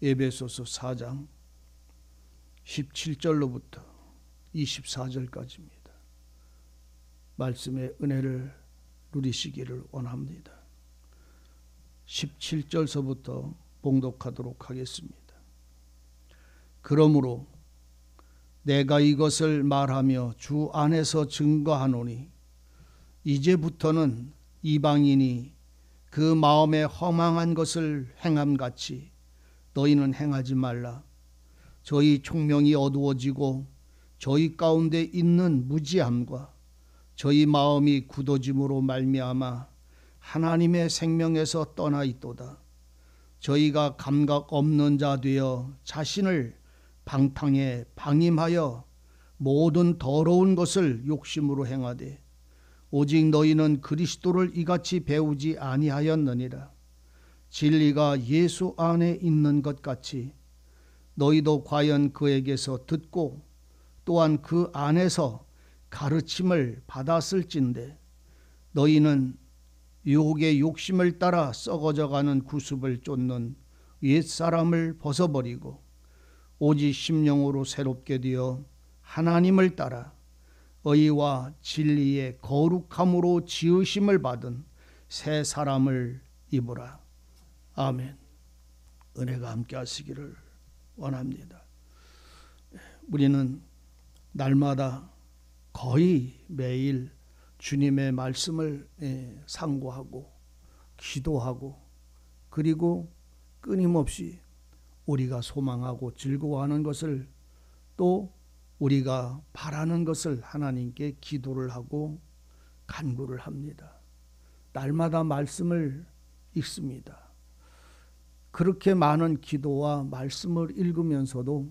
에베소서 4장 17절로부터 24절까지입니다. 말씀의 은혜를 누리시기를 원합니다. 17절서부터 봉독하도록 하겠습니다. 그러므로 내가 이것을 말하며 주 안에서 증거하노니 이제부터는 이방인이 그 마음에 허망한 것을 행함같이 너희는 행하지 말라. 저희 총명이 어두워지고 저희 가운데 있는 무지함과 저희 마음이 굳어짐으로 말미암아 하나님의 생명에서 떠나 있도다. 저희가 감각 없는 자 되어 자신을 방탕에 방임하여 모든 더러운 것을 욕심으로 행하되 오직 너희는 그리스도를 이같이 배우지 아니하였느니라. 진리가 예수 안에 있는 것 같이 너희도 과연 그에게서 듣고 또한 그 안에서 가르침을 받았을진데 너희는 유혹의 욕심을 따라 썩어져가는 구습을 쫓는 옛사람을 벗어버리고 오직 심령으로 새롭게 되어 하나님을 따라 의와 진리의 거룩함으로 지으심을 받은 새 사람을 입으라. 아멘. 은혜가 함께 하시기를 원합니다. 우리는 날마다 거의 매일 주님의 말씀을 상고하고 기도하고 그리고 끊임없이 우리가 소망하고 즐거워하는 것을 또 우리가 바라는 것을 하나님께 기도를 하고 간구를 합니다. 날마다 말씀을 읽습니다. 그렇게 많은 기도와 말씀을 읽으면서도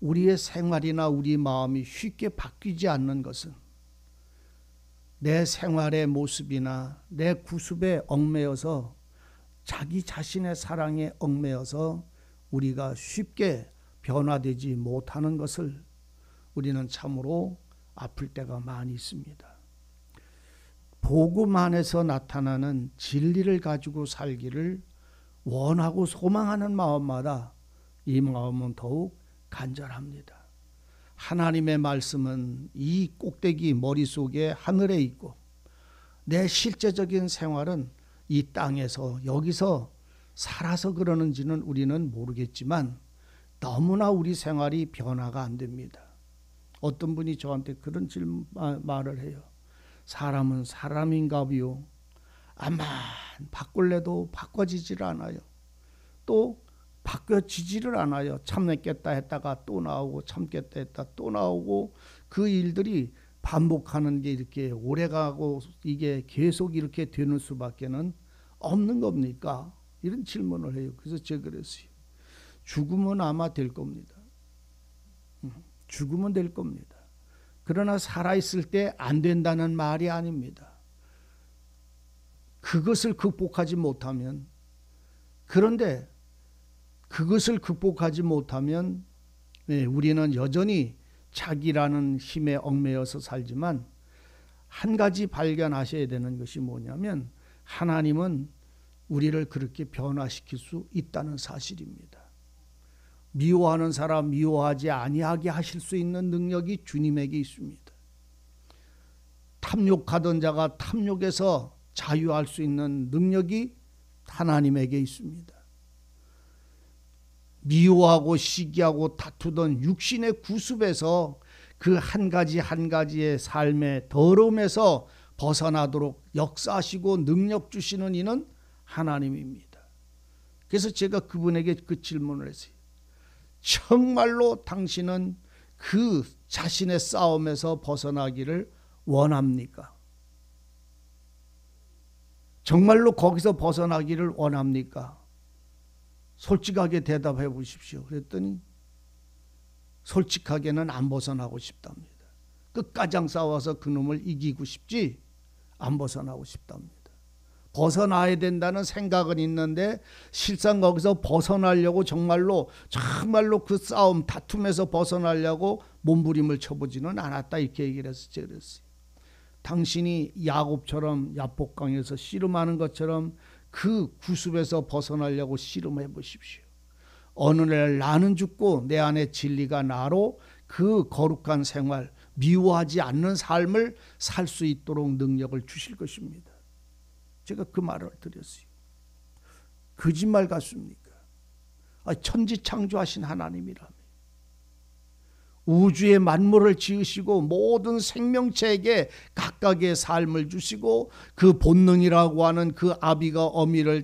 우리의 생활이나 우리 마음이 쉽게 바뀌지 않는 것은 내 생활의 모습이나 내 구습에 얽매여서 자기 자신의 사랑에 얽매여서 우리가 쉽게 변화되지 못하는 것을 우리는 참으로 아플 때가 많이 있습니다. 복음 안에서 나타나는 진리를 가지고 살기를 원하고 소망하는 마음마다 이 마음은 더욱 간절합니다. 하나님의 말씀은 이 꼭대기 머릿속에 하늘에 있고 내 실제적인 생활은 이 땅에서 여기서 살아서 그러는지는 우리는 모르겠지만 너무나 우리 생활이 변화가 안 됩니다. 어떤 분이 저한테 그런 말을 해요. 사람은 사람인가 비요. 암만 바꿀래도 바꿔지질 않아요. 또 바뀌어지지를 않아요. 참겠다 했다가 또 나오고 참겠다 했다 또 나오고 그 일들이 반복하는 게 이렇게 오래가고 이게 계속 이렇게 되는 수밖에는 없는 겁니까? 이런 질문을 해요. 그래서 제가 그랬어요. 죽으면 아마 될 겁니다. 죽으면 될 겁니다. 그러나 살아있을 때 안 된다는 말이 아닙니다. 그것을 극복하지 못하면 그런데 그것을 극복하지 못하면 우리는 여전히 자기라는 힘에 얽매여서 살지만 한 가지 발견하셔야 되는 것이 뭐냐면 하나님은 우리를 그렇게 변화시킬 수 있다는 사실입니다. 미워하는 사람 미워하지 아니하게 하실 수 있는 능력이 주님에게 있습니다. 탐욕하던 자가 탐욕에서 자유할 수 있는 능력이 하나님에게 있습니다. 미워하고 시기하고 다투던 육신의 구습에서 그 한 가지 한 가지의 삶의 더러움에서 벗어나도록 역사하시고 능력 주시는 이는 하나님입니다. 그래서 제가 그분에게 그 질문을 했어요. 정말로 당신은 그 자신의 싸움에서 벗어나기를 원합니까? 정말로 거기서 벗어나기를 원합니까? 솔직하게 대답해 보십시오. 그랬더니 솔직하게는 안 벗어나고 싶답니다. 끝가장 싸워서 그놈을 이기고 싶지 안 벗어나고 싶답니다. 벗어나야 된다는 생각은 있는데 실상 거기서 벗어나려고 정말로 그 싸움 다툼에서 벗어나려고 몸부림을 쳐보지는 않았다 이렇게 얘기를 해서 제가 그랬어요. 당신이 야곱처럼 야복강에서 씨름하는 것처럼 그 구습에서 벗어나려고 씨름해 보십시오. 어느 날 나는 죽고 내 안에 진리가 나로 그 거룩한 생활, 미워하지 않는 삶을 살 수 있도록 능력을 주실 것입니다. 제가 그 말을 드렸어요. 거짓말 같습니까? 천지창조하신 하나님이라며, 우주의 만물을 지으시고 모든 생명체에게 각각의 삶을 주시고 그 본능이라고 하는 그 아비가 어미를,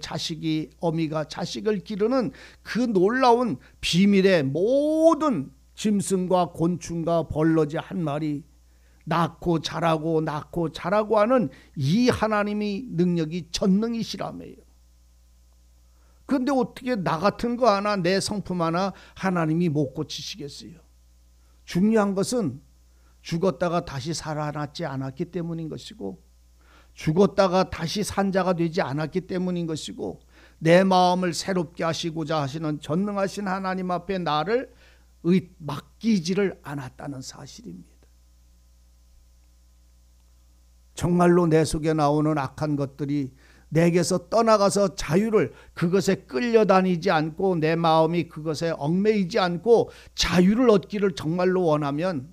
어미가 자식을 기르는 그 놀라운 비밀의 모든 짐승과 곤충과 벌러지 한 마리 낳고 자라고 하는 이 하나님이 능력이 전능이시라며요. 그런데 어떻게 나 같은 거 하나, 내 성품 하나 하나님이 못 고치시겠어요? 중요한 것은 죽었다가 다시 살아났지 않았기 때문인 것이고, 죽었다가 다시 산 자가 되지 않았기 때문인 것이고, 내 마음을 새롭게 하시고자 하시는 전능하신 하나님 앞에 나를 맡기지를 않았다는 사실입니다. 정말로 내 속에 나오는 악한 것들이 내게서 떠나가서 자유를, 그것에 끌려다니지 않고 내 마음이 그것에 얽매이지 않고 자유를 얻기를 정말로 원하면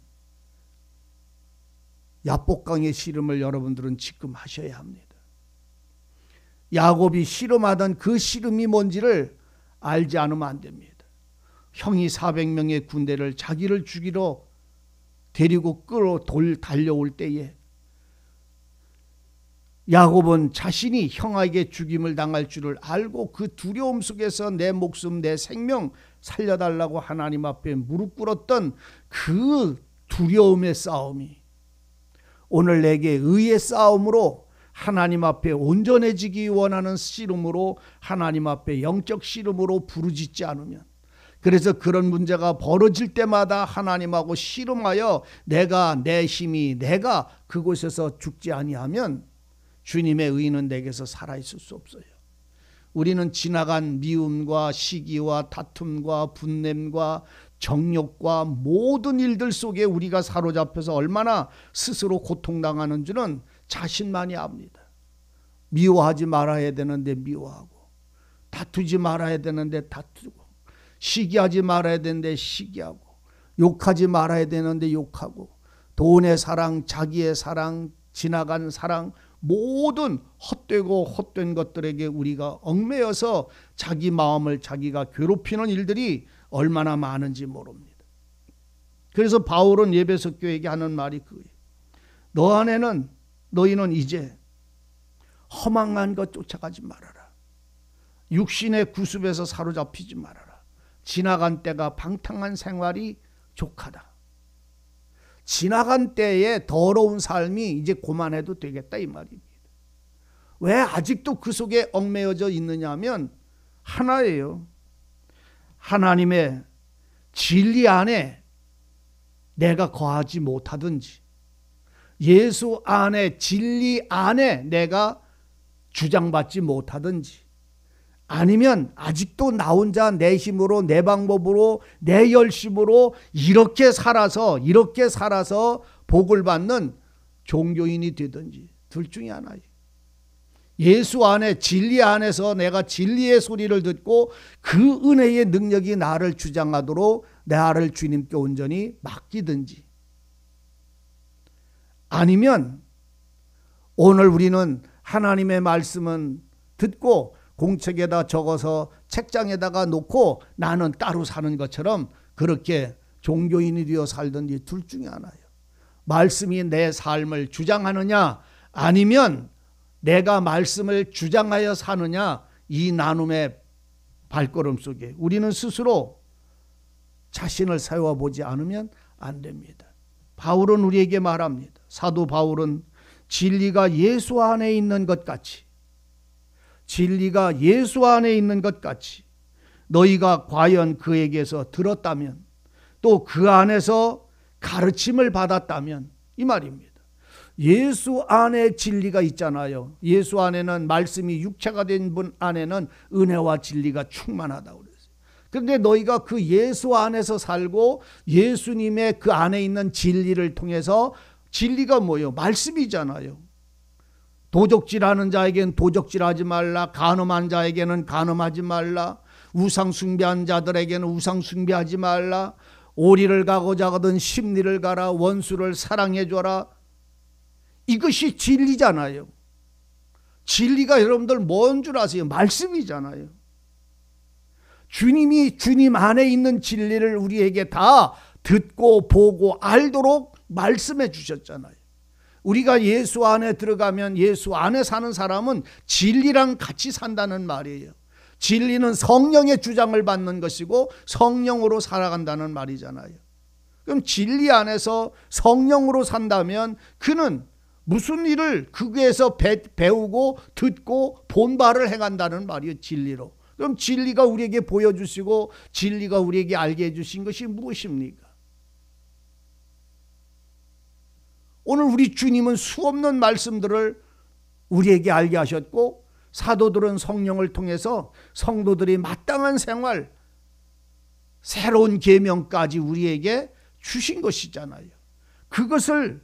야복강의 씨름을 여러분들은 지금 하셔야 합니다. 야곱이 씨름하던 그 씨름이 뭔지를 알지 않으면 안 됩니다. 형이 400명의 군대를 자기를 죽이러 데리고 달려올 때에 야곱은 자신이 형에게 죽임을 당할 줄을 알고 그 두려움 속에서 내 목숨, 내 생명 살려달라고 하나님 앞에 무릎 꿇었던 그 두려움의 싸움이 오늘 내게 의의 싸움으로, 하나님 앞에 온전해지기 원하는 씨름으로, 하나님 앞에 영적 씨름으로 부르짖지 않으면, 그래서 그런 문제가 벌어질 때마다 하나님하고 씨름하여 내 힘이 내가 그곳에서 죽지 아니하면 주님의 의는 내게서 살아있을 수 없어요. 우리는 지나간 미움과 시기와 다툼과 분냄과 정욕과 모든 일들 속에 우리가 사로잡혀서 얼마나 스스로 고통당하는 줄은 자신만이 압니다. 미워하지 말아야 되는데 미워하고, 다투지 말아야 되는데 다투고, 시기하지 말아야 되는데 시기하고, 욕하지 말아야 되는데 욕하고, 돈의 사랑, 자기의 사랑, 지나간 사랑, 모든 헛되고 헛된 것들에게 우리가 얽매여서 자기 마음을 자기가 괴롭히는 일들이 얼마나 많은지 모릅니다. 그래서 바울은 에베소 교회에게 하는 말이 그거예요. 너희는 이제 허망한 것 쫓아가지 말아라. 육신의 구습에서 사로잡히지 말아라. 지나간 때가 방탕한 생활이 족하다. 지나간 때의 더러운 삶이 이제 그만해도 되겠다 이 말입니다. 왜 아직도 그 속에 얽매여져 있느냐 하면 하나예요. 하나님의 진리 안에 내가 거하지 못하든지, 예수 안에, 진리 안에 내가 주장받지 못하든지, 아니면 아직도 나 혼자 내 힘으로, 내 방법으로, 내 열심으로 이렇게 살아서 복을 받는 종교인이 되든지, 둘 중에 하나예요. 예수 안에, 진리 안에서 내가 진리의 소리를 듣고 그 은혜의 능력이 나를 주장하도록 나를 주님께 온전히 맡기든지, 아니면 오늘 우리는 하나님의 말씀은 듣고 공책에다 적어서 책장에다가 놓고 나는 따로 사는 것처럼 그렇게 종교인이 되어 살든지, 둘 중에 하나예요. 말씀이 내 삶을 주장하느냐, 아니면 내가 말씀을 주장하여 사느냐, 이 나눔의 발걸음 속에 우리는 스스로 자신을 세워보지 않으면 안 됩니다. 바울은 우리에게 말합니다. 사도 바울은 진리가 예수 안에 있는 것 같이, 진리가 예수 안에 있는 것 같이 너희가 과연 그에게서 들었다면, 또 그 안에서 가르침을 받았다면, 이 말입니다. 예수 안에 진리가 있잖아요. 예수 안에는, 말씀이 육체가 된 분 안에는 은혜와 진리가 충만하다고 그랬어요. 그런데 너희가 그 예수 안에서 살고 예수님의 그 안에 있는 진리를 통해서, 진리가 뭐예요? 말씀이잖아요. 도적질하는 자에게는 도적질하지 말라, 간음한 자에게는 간음하지 말라, 우상 숭배한 자들에게는 우상 숭배하지 말라. 오리를 가고자 하거든 십리를 가라. 원수를 사랑해 줘라. 이것이 진리잖아요. 진리가 여러분들 뭔 줄 아세요? 말씀이잖아요. 주님이 주님 안에 있는 진리를 우리에게 다 듣고 보고 알도록 말씀해 주셨잖아요. 우리가 예수 안에 들어가면 예수 안에 사는 사람은 진리랑 같이 산다는 말이에요. 진리는 성령의 주장을 받는 것이고 성령으로 살아간다는 말이잖아요. 그럼 진리 안에서 성령으로 산다면 그는 무슨 일을 그에서 배우고 듣고 본 바를 행한다는 말이에요. 진리로. 그럼 진리가 우리에게 보여주시고 진리가 우리에게 알게 해주신 것이 무엇입니까? 오늘 우리 주님은 수없는 말씀들을 우리에게 알게 하셨고 사도들은 성령을 통해서 성도들이 마땅한 생활, 새로운 계명까지 우리에게 주신 것이잖아요. 그것을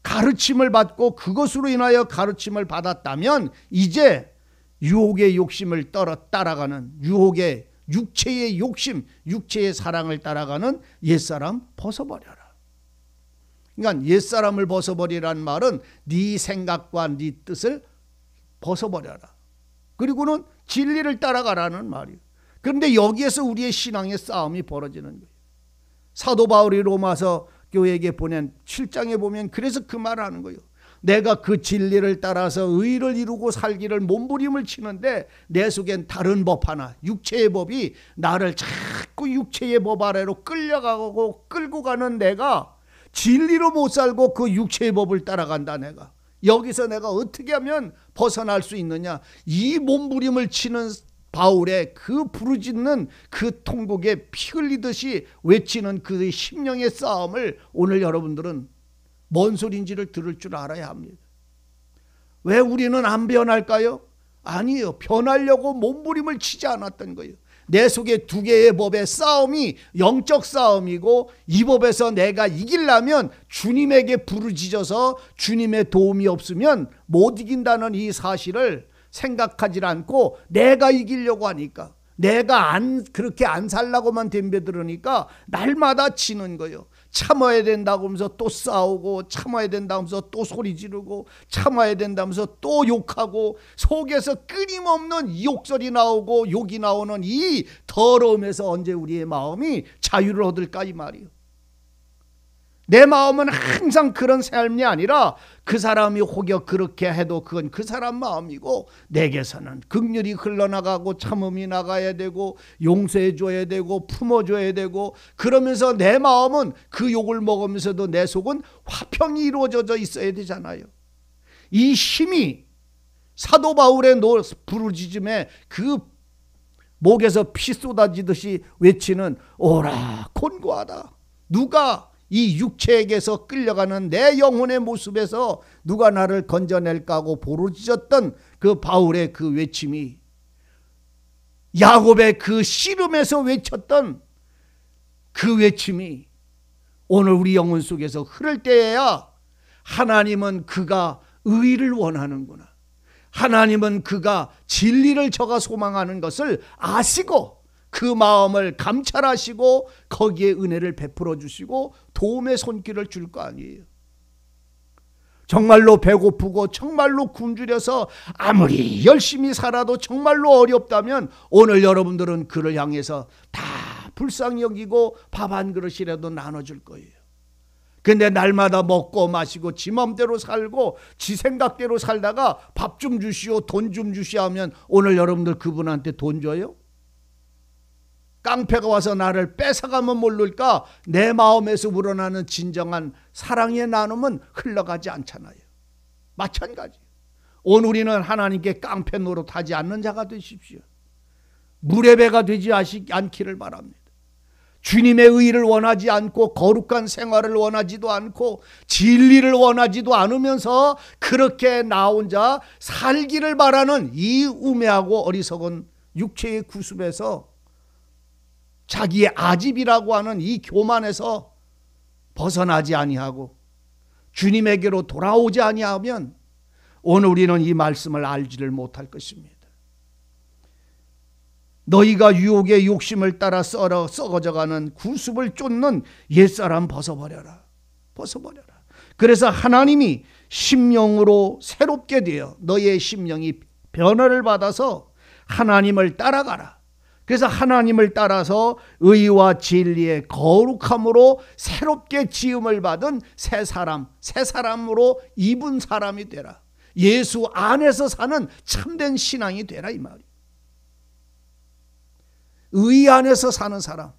가르침을 받고 그것으로 인하여 가르침을 받았다면 이제 유혹의 욕심을 따라가는 유혹의 육체의 욕심, 육체의 사랑을 따라가는 옛사람 벗어버려라. 그러니까 옛사람을 벗어버리라는 말은 네 생각과 네 뜻을 벗어버려라. 그리고는 진리를 따라가라는 말이에요. 그런데 여기에서 우리의 신앙의 싸움이 벌어지는 거예요. 사도 바울이 로마서 교회에게 보낸 7장에 보면 그래서 그 말을 하는 거예요. 내가 그 진리를 따라서 의를 이루고 살기를 몸부림을 치는데 내 속엔 다른 법 하나, 육체의 법이 나를 자꾸 육체의 법 아래로 끌려가고 끌고 가는 내가 진리로 못 살고 그 육체의 법을 따라간다. 내가 여기서 내가 어떻게 하면 벗어날 수 있느냐. 이 몸부림을 치는 바울의 그 부르짖는 그 통곡에 피 흘리듯이 외치는 그 심령의 싸움을 오늘 여러분들은 뭔 소리인지를 들을 줄 알아야 합니다. 왜 우리는 안 변할까요? 아니에요. 변하려고 몸부림을 치지 않았던 거예요. 내 속에 두 개의 법의 싸움이 영적 싸움이고 이 법에서 내가 이기려면 주님에게 부르짖어서 주님의 도움이 없으면 못 이긴다는 이 사실을 생각하지 않고 내가 이기려고 하니까 내가 그렇게 안 살라고만 덤벼들으니까 날마다 지는 거예요. 참아야 된다고 하면서 또 싸우고 참아야 된다고 하면서 또 소리 지르고 참아야 된다면서 또 욕하고 속에서 끊임없는 욕설이 나오고 욕이 나오는 이 더러움에서 언제 우리의 마음이 자유를 얻을까 이 말이에요. 내 마음은 항상 그런 삶이 아니라 그 사람이 혹여 그렇게 해도 그건 그 사람 마음이고 내게서는 긍휼이 흘러나가고 참음이 나가야 되고 용서해 줘야 되고 품어줘야 되고 그러면서 내 마음은 그 욕을 먹으면서도 내 속은 화평이 이루어져 있어야 되잖아요. 이 힘이 사도 바울의 부르짖음에 그 목에서 피 쏟아지듯이 외치는 오라 곤고하다. 누가 이 육체에게서 끌려가는 내 영혼의 모습에서 누가 나를 건져낼까 하고 부르짖었던 그 바울의 그 외침이 야곱의 그 씨름에서 외쳤던 그 외침이 오늘 우리 영혼 속에서 흐를 때에야 하나님은 그가 의를 원하는구나. 하나님은 그가 진리를 저가 소망하는 것을 아시고 그 마음을 감찰하시고 거기에 은혜를 베풀어 주시고 도움의 손길을 줄 거 아니에요. 정말로 배고프고 정말로 굶주려서 아무리 열심히 살아도 정말로 어렵다면 오늘 여러분들은 그를 향해서 다 불쌍히 여기고 밥 한 그릇이라도 나눠줄 거예요. 근데 날마다 먹고 마시고 지 맘대로 살고 지 생각대로 살다가 밥 좀 주시오 돈 좀 주시오 하면 오늘 여러분들 그분한테 돈 줘요? 깡패가 와서 나를 뺏어가면 모를까 내 마음에서 우러나는 진정한 사랑의 나눔은 흘러가지 않잖아요. 마찬가지. 오늘 우리는 하나님께 깡패 노릇하지 않는 자가 되십시오. 물의 배가 되지 않기를 바랍니다. 주님의 의를 원하지 않고 거룩한 생활을 원하지도 않고 진리를 원하지도 않으면서 그렇게 나 혼자 살기를 바라는 이 우매하고 어리석은 육체의 구습에서 자기의 아집이라고 하는 이 교만에서 벗어나지 아니하고 주님에게로 돌아오지 아니하면 오늘 우리는 이 말씀을 알지를 못할 것입니다. 너희가 유혹의 욕심을 따라 썩어져가는 구습을 쫓는 옛사람 벗어버려라. 벗어버려라. 그래서 하나님이 심령으로 새롭게 되어 너희의 심령이 변화를 받아서 하나님을 따라가라. 그래서 하나님을 따라서 의와 진리의 거룩함으로 새롭게 지음을 받은 새 사람으로 입은 사람이 되라. 예수 안에서 사는 참된 신앙이 되라 이 말이에요. 의 안에서 사는 사람,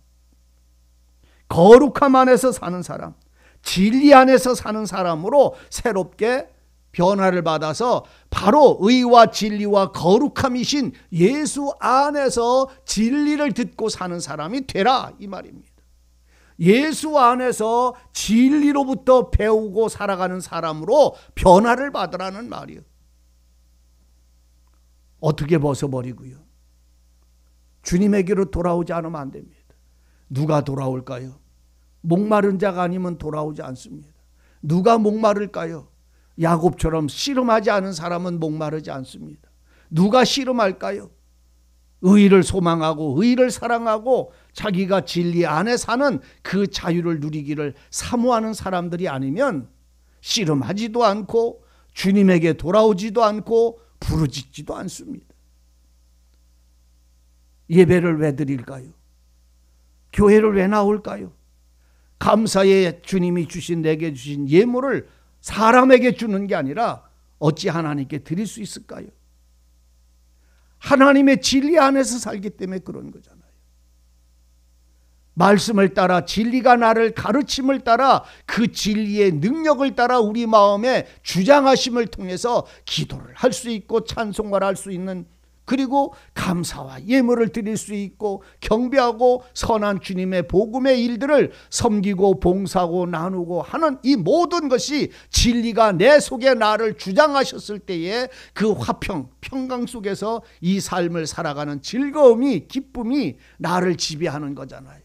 거룩함 안에서 사는 사람, 진리 안에서 사는 사람으로 새롭게 변화를 받아서 바로 의와 진리와 거룩함이신 예수 안에서 진리를 듣고 사는 사람이 되라 이 말입니다. 예수 안에서 진리로부터 배우고 살아가는 사람으로 변화를 받으라는 말이요. 어떻게 벗어버리고요? 주님에게로 돌아오지 않으면 안 됩니다. 누가 돌아올까요? 목마른 자가 아니면 돌아오지 않습니다. 누가 목마를까요? 야곱처럼 씨름하지 않은 사람은 목마르지 않습니다. 누가 씨름할까요? 의를 소망하고 의를 사랑하고 자기가 진리 안에 사는 그 자유를 누리기를 사모하는 사람들이 아니면 씨름하지도 않고 주님에게 돌아오지도 않고 부르짖지도 않습니다. 예배를 왜 드릴까요? 교회를 왜 나올까요? 감사의 주님이 주신 내게 주신 예물을 사람에게 주는 게 아니라 어찌 하나님께 드릴 수 있을까요? 하나님의 진리 안에서 살기 때문에 그런 거잖아요. 말씀을 따라 진리가 나를 가르침을 따라 그 진리의 능력을 따라 우리 마음에 주장하심을 통해서 기도를 할 수 있고 찬송을 할 수 있는, 그리고 감사와 예물을 드릴 수 있고 경배하고 선한 주님의 복음의 일들을 섬기고 봉사하고 나누고 하는 이 모든 것이 진리가 내 속에 나를 주장하셨을 때에 그 평강 속에서 이 삶을 살아가는 즐거움이, 기쁨이 나를 지배하는 거잖아요.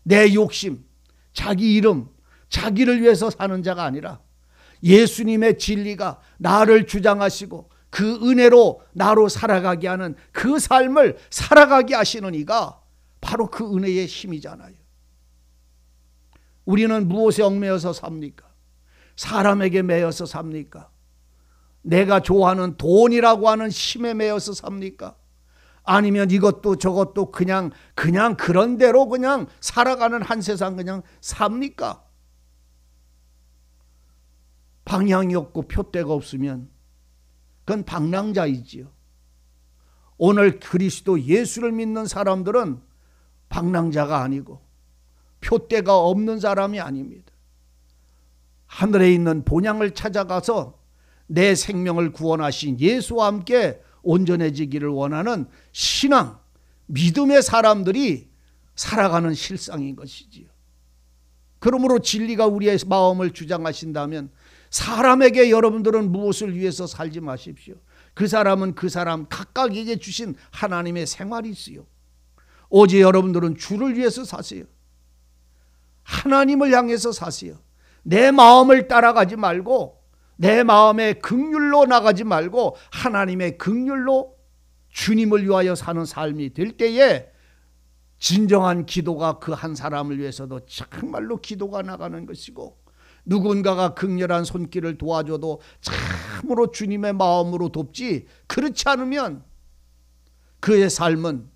내 욕심, 자기 이름, 자기를 위해서 사는 자가 아니라 예수님의 진리가 나를 주장하시고 그 은혜로 나로 살아가게 하는 그 삶을 살아가게 하시는 이가 바로 그 은혜의 힘이잖아요. 우리는 무엇에 얽매여서 삽니까? 사람에게 매여서 삽니까? 내가 좋아하는 돈이라고 하는 힘에 매여서 삽니까? 아니면 이것도 저것도 그냥 그런 대로 그냥 살아가는 한 세상 그냥 삽니까? 방향이 없고 표대가 없으면 그건 방랑자이지요. 오늘 그리스도 예수를 믿는 사람들은 방랑자가 아니고 표대가 없는 사람이 아닙니다. 하늘에 있는 본향을 찾아가서 내 생명을 구원하신 예수와 함께 온전해지기를 원하는 신앙, 믿음의 사람들이 살아가는 실상인 것이지요. 그러므로 진리가 우리의 마음을 주장하신다면 사람에게 여러분들은 무엇을 위해서 살지 마십시오. 그 사람은 그 사람 각각에게 주신 하나님의 생활이 있어요. 오직 여러분들은 주를 위해서 사세요. 하나님을 향해서 사세요. 내 마음을 따라가지 말고 내 마음의 긍휼로 나가지 말고 하나님의 긍휼로 주님을 위하여 사는 삶이 될 때에 진정한 기도가 그 한 사람을 위해서도 정말로 기도가 나가는 것이고, 누군가가 극렬한 손길을 도와줘도 참으로 주님의 마음으로 돕지, 그렇지 않으면 그의 삶은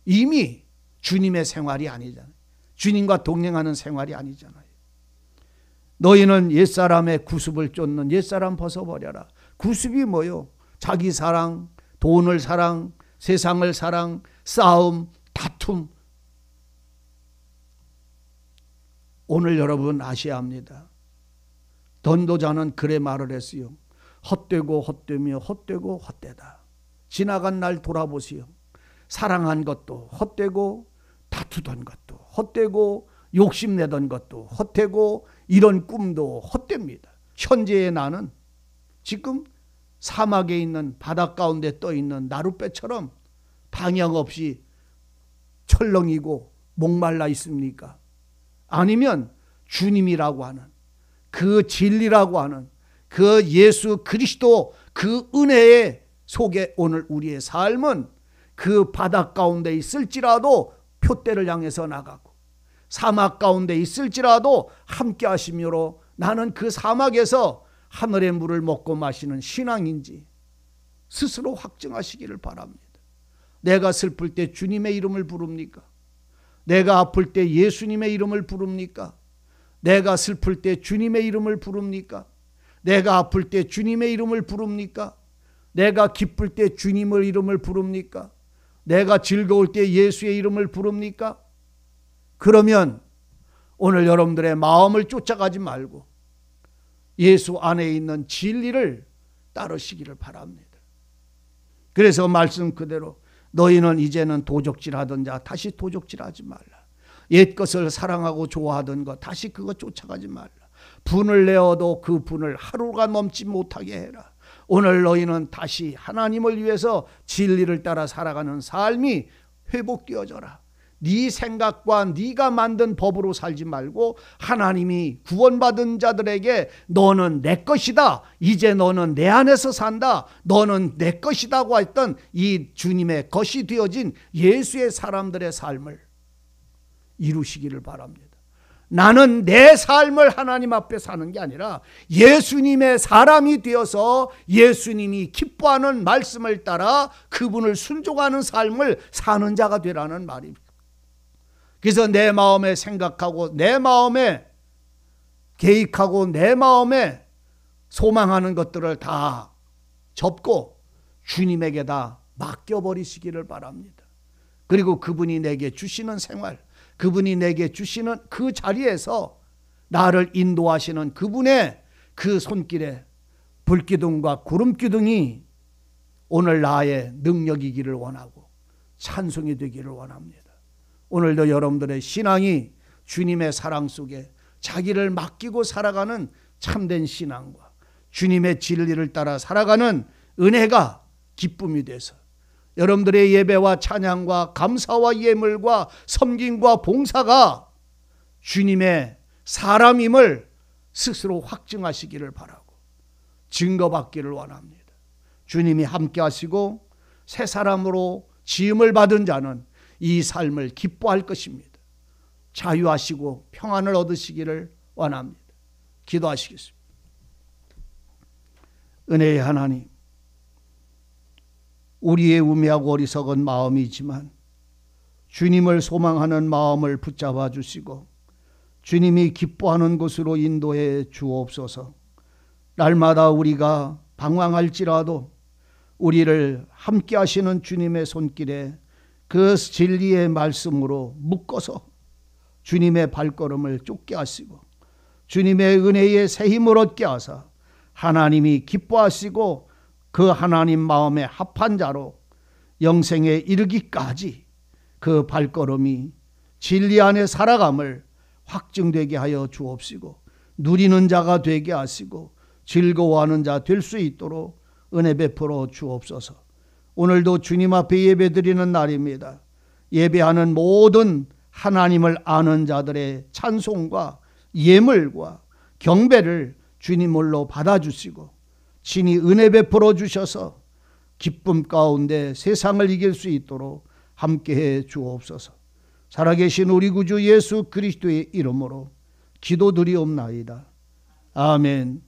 이미 주님의 생활이 아니잖아요. 주님과 동행하는 생활이 아니잖아요. 너희는 옛사람의 구습을 쫓는 옛사람 벗어버려라. 구습이 뭐요? 자기 사랑, 돈을 사랑, 세상을 사랑, 싸움, 다툼. 오늘 여러분 아셔야 합니다. 전도자는 그래 말을 했어요. 헛되고 헛되며 헛되고 헛되다. 지나간 날 돌아보시오. 사랑한 것도 헛되고 다투던 것도 헛되고 욕심내던 것도 헛되고 이런 꿈도 헛됩니다. 현재의 나는 지금 사막에 있는 바닷 가운데 떠있는 나룻배처럼 방향 없이 철렁이고 목말라 있습니까? 아니면 주님이라고 하는 그 진리라고 하는 그 예수 그리스도 그 은혜의 속에 오늘 우리의 삶은 그 바다 가운데 있을지라도 표대를 향해서 나가고 사막 가운데 있을지라도 함께 하심으로 나는 그 사막에서 하늘의 물을 먹고 마시는 신앙인지 스스로 확증하시기를 바랍니다. 내가 슬플 때 주님의 이름을 부릅니까? 내가 아플 때 예수님의 이름을 부릅니까? 내가 슬플 때 주님의 이름을 부릅니까? 내가 아플 때 주님의 이름을 부릅니까? 내가 기쁠 때 주님의 이름을 부릅니까? 내가 즐거울 때 예수의 이름을 부릅니까? 그러면 오늘 여러분들의 마음을 쫓아가지 말고 예수 안에 있는 진리를 따르시기를 바랍니다. 그래서 말씀 그대로 너희는 이제는 도적질하던 자 다시 도적질하지 말라. 옛것을 사랑하고 좋아하던 것 다시 그거 쫓아가지 말라. 분을 내어도 그 분을 하루가 넘지 못하게 해라. 오늘 너희는 다시 하나님을 위해서 진리를 따라 살아가는 삶이 회복되어져라. 네 생각과 네가 만든 법으로 살지 말고 하나님이 구원받은 자들에게 너는 내 것이다. 이제 너는 내 안에서 산다. 너는 내 것이다고 했던 이 주님의 것이 되어진 예수의 사람들의 삶을 이루시기를 바랍니다. 나는 내 삶을 하나님 앞에 사는 게 아니라 예수님의 사람이 되어서 예수님이 기뻐하는 말씀을 따라 그분을 순종하는 삶을 사는 자가 되라는 말입니다. 그래서 내 마음에 생각하고 내 마음에 계획하고 내 마음에 소망하는 것들을 다 접고 주님에게 다 맡겨버리시기를 바랍니다. 그리고 그분이 내게 주시는 생활, 그분이 내게 주시는 그 자리에서 나를 인도하시는 그분의 그 손길에 불기둥과 구름기둥이 오늘 나의 능력이기를 원하고 찬송이 되기를 원합니다. 오늘도 여러분들의 신앙이 주님의 사랑 속에 자기를 맡기고 살아가는 참된 신앙과 주님의 진리를 따라 살아가는 은혜가 기쁨이 돼서 여러분들의 예배와 찬양과 감사와 예물과 섬김과 봉사가 주님의 사람임을 스스로 확증하시기를 바라고 증거받기를 원합니다. 주님이 함께 하시고 새 사람으로 지음을 받은 자는 이 삶을 기뻐할 것입니다. 자유하시고 평안을 얻으시기를 원합니다. 기도하시겠습니다. 은혜의 하나님, 우리의 우매하고 어리석은 마음이지만 주님을 소망하는 마음을 붙잡아 주시고 주님이 기뻐하는 곳으로 인도해 주옵소서. 날마다 우리가 방황할지라도 우리를 함께 하시는 주님의 손길에 그 진리의 말씀으로 묶어서 주님의 발걸음을 쫓게 하시고 주님의 은혜의 새 힘을 얻게 하사 하나님이 기뻐하시고 그 하나님 마음에 합한 자로 영생에 이르기까지 그 발걸음이 진리 안에 살아감을 확증되게 하여 주옵시고 누리는 자가 되게 하시고 즐거워하는 자 될 수 있도록 은혜 베풀어 주옵소서. 오늘도 주님 앞에 예배드리는 날입니다. 예배하는 모든 하나님을 아는 자들의 찬송과 예물과 경배를 주님으로 받아주시고 친히 은혜 베풀어 주셔서 기쁨 가운데 세상을 이길 수 있도록 함께해 주옵소서. 살아계신 우리 구주 예수 그리스도의 이름으로 기도드리옵나이다. 아멘.